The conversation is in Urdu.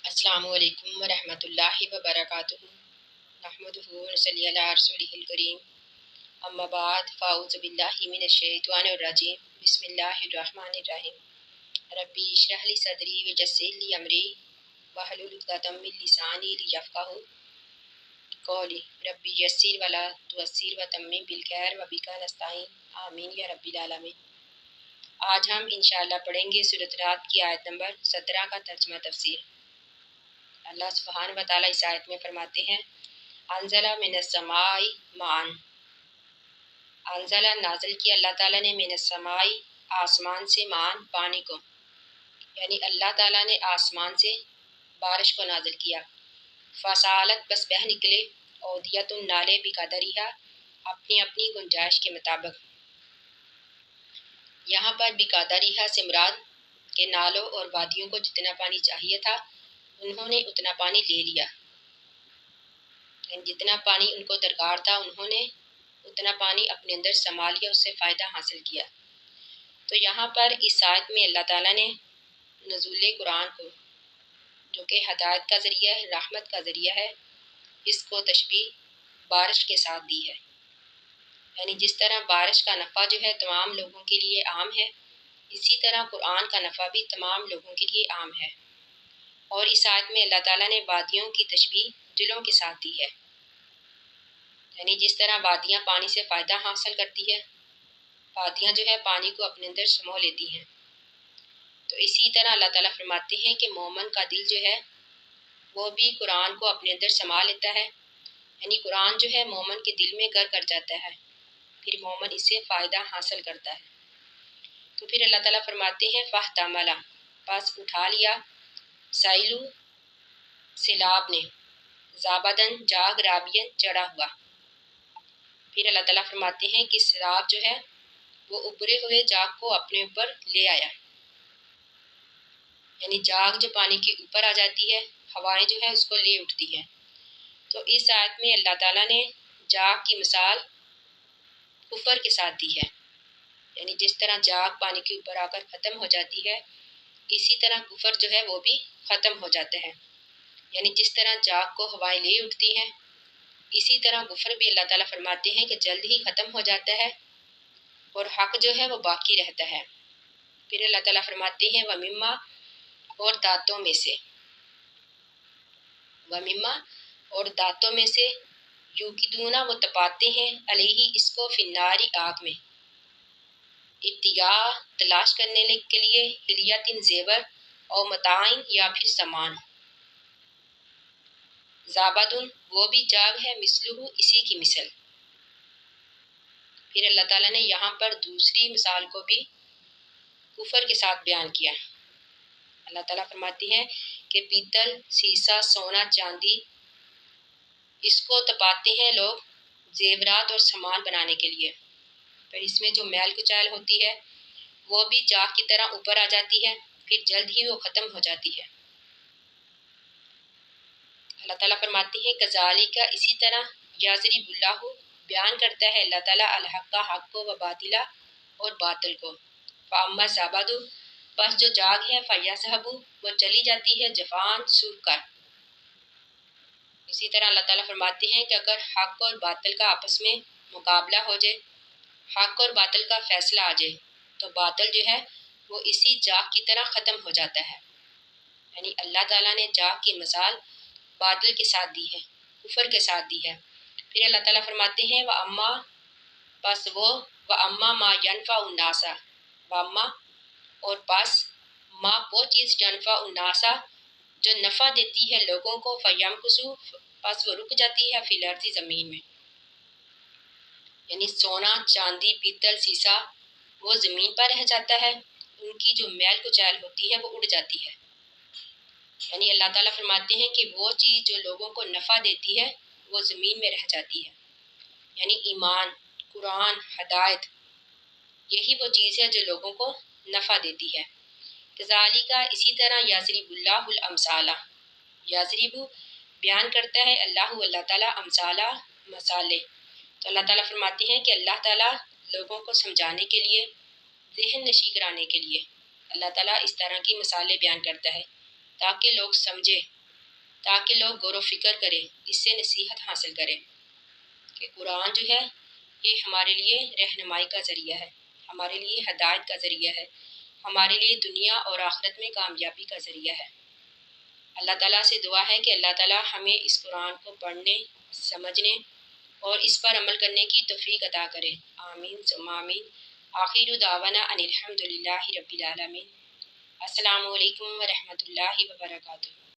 السلام علیکم ورحمۃ اللہ وبرکاتہ۔ نحمدہ ونصلی علی رسولہ الکریم، اما بعد فاعوذ باللہ من الشیطان الرجیم، بسم اللہ الرحمن الرحیم۔ ربی اشرح لی صدری ویسر لی امری واحلل عقدۃ من لسانی لیفقہوا قولی ربی یسر ولا تعسر وتمم بالخیر وبک نستعین، آمین یا رب العالمین۔ آج ہم انشاءاللہ پڑھیں گے سورۃ رعد کی آیت نمبر 17 کا ترجمہ تفسیر۔ اللہ سبحانہ و تعالیٰ اس آیت میں فرماتے ہیں انزل من السماء ماء، انزل نازل کیا اللہ تعالیٰ نے من السماء آسمان سے مان پانی کو، یعنی اللہ تعالیٰ نے آسمان سے بارش کو نازل کیا۔ فسالت بس بہہ نکلے اودیت نالے بقدریہا اپنی اپنی گنجائش کے مطابق۔ یہاں پر بقدریہا سے مراد کہ نالوں اور وادیوں کو جتنا پانی چاہیے تھا انہوں نے اتنا پانی لے لیا، جتنا پانی ان کو درکار تھا انہوں نے اتنا پانی اپنے اندر سما لیا، اس سے فائدہ حاصل کیا۔ تو یہاں پر اس آیت میں اللہ تعالیٰ نے نزول قرآن کو، جو کہ ہدایت کا ذریعہ ہے، رحمت کا ذریعہ ہے، اس کو تشبیہ بارش کے ساتھ دی ہے۔ یعنی جس طرح بارش کا نفع جو ہے تمام لوگوں کے لیے عام ہے، اسی طرح قرآن کا نفع بھی تمام لوگوں کے لیے عام ہے۔ اور اس آیت میں اللہ تعالیٰ نے وادیوں کی تشبیہ دلوں کے ساتھ دی ہے، یعنی جس طرح وادیاں پانی سے فائدہ حاصل کرتی ہے، وادیاں جو ہے پانی کو اپنے اندر سمو لیتی ہیں، تو اسی طرح اللہ تعالیٰ فرماتے ہیں کہ مومن کا دل جو ہے وہ بھی قرآن کو اپنے اندر سما لیتا ہے، یعنی قرآن جو ہے مومن کے دل میں گھر کر جاتا ہے، پھر مومن اس سے فائدہ حاصل کرتا ہے۔ تو پھر اللہ تعالیٰ فرماتے ہیں فاحتمل، پس اٹھا لیا، سائلو سیلاب نے، زابدن جاگ رابین چڑھا ہوا۔ پھر اللہ تعالیٰ فرماتے ہیں کہ سیلاب جو ہے وہ ابھرے ہوئے جاگ کو اپنے اوپر لے آیا، یعنی جاگ جو پانی کے اوپر آ جاتی ہے، ہوائیں جو ہے اس کو لے اٹھتی ہیں۔ تو اس آیت میں اللہ تعالیٰ نے جاگ کی مثال کفر کے ساتھ دی ہے، یعنی جس طرح جاگ پانی کے اوپر آ کر ختم ہو جاتی ہے، اسی طرح کفر جو ہے وہ بھی ختم ہو جاتا ہے، یعنی جس طرح جاگ کو ہوائیں لے اٹھتی ہیں، اسی طرح کفر بھی اللہ تعالیٰ فرماتے ہیں کہ جلد ہی ختم ہو جاتا ہے اور حق جو ہے وہ باقی رہتا ہے۔ پھر اللہ تعالیٰ فرماتے ہیں وَمِمَّا، اور دانتوں میں سے، وَمِمَّا اور دانتوں میں سے، یوقدون وہ تپاتے ہیں، علیہ اس کو، فی النار آگ میں، ابتغاء تلاش کرنے کے لیے، حلیۃ زیور، اور متاعن یا پھر سامان۔ زابدن وہ بھی جاگ ہے، مثلہ اسی کی مثل۔ پھر اللہ تعالیٰ نے یہاں پر دوسری مثال کو بھی کفر کے ساتھ بیان کیا۔ اللہ تعالیٰ فرماتے ہیں کہ پیتل، سیسا، سونا، چاندی، اس کو تپاتے ہیں لوگ زیورات اور سامان بنانے کے لیے، پھر اس میں جو میل کچیل ہوتی ہے وہ بھی جاگ کی طرح اوپر آ جاتی ہے، پھر جلد ہی وہ ختم ہو جاتی ہے۔ اللہ تعالیٰ فرماتے ہیں کذالک، اسی طرح، یضرب اللہ بیان کرتا ہے اللہ تعالیٰ، الحق حق کو، و باطلا اور باطل کو، فاما زابد پس جو جاگ ہے، فیذہب وہ چلی جاتی ہے، جفان سوکھ کر۔ اسی طرح اللہ تعالیٰ فرماتے ہیں کہ اگر حق اور باطل کا آپس میں مقابلہ ہو جائے، حق اور باطل کا فیصلہ آ جائے، تو باطل جو ہے وہ اسی جاگ کی طرح ختم ہو جاتا ہے۔ یعنی اللہ تعالیٰ نے جاگ کی مثال باطل کے ساتھ دی ہے، کفر کے ساتھ دی ہے۔ پھر اللہ تعالیٰ فرماتے ہیں وَأَمَّا پس وہ، وَأَمَّا مَا يَنفَعُ النَّاسَ وَأَمَّا اور پس ما وہ چیز يَنفَعُ النَّاسَ جو نفع دیتی ہے لوگوں کو، فَيَمْكُثُ پس وہ رک جاتی ہے، فی الارض زمین میں، یعنی سونا، چاندی، پیتل، سیسا وہ زمین پر رہ جاتا ہے، ان کی جو میل کچیل ہوتی ہے وہ اڑ جاتی ہے۔ یعنی اللہ تعالیٰ فرماتے ہیں کہ وہ چیز جو لوگوں کو نفع دیتی ہے وہ زمین میں رہ جاتی ہے، یعنی ایمان، قرآن، ہدایت، یہی وہ چیز ہے جو لوگوں کو نفع دیتی ہے۔ کذالک اسی طرح، یضرب اللہ الامثال، یضرب بیان کرتا ہے اللہ تعالیٰ، امثالہ مثالیں۔ تو اللہ تعالیٰ فرماتے ہیں کہ اللہ تعالیٰ لوگوں کو سمجھانے کے لیے، ذہن نشی کرانے کے لیے اللہ تعالیٰ اس طرح کی مثالیں بیان کرتا ہے تاکہ لوگ سمجھے تاکہ لوگ غور و فکر کریں، اس سے نصیحت حاصل کریں کہ قرآن جو ہے یہ ہمارے لیے رہنمائی کا ذریعہ ہے، ہمارے لیے ہدایت کا ذریعہ ہے، ہمارے لیے دنیا اور آخرت میں کامیابی کا ذریعہ ہے۔ اللہ تعالیٰ سے دعا ہے کہ اللہ تعالیٰ ہمیں اس قرآن کو پڑھنے، سمجھنے اور اس پر عمل کرنے کی توفیق عطا کرے۔ آمین ثم آمین۔ آخر دعوانا ان الحمد للہ رب العالمین۔ السلام علیکم ورحمۃ اللہ وبرکاتہ۔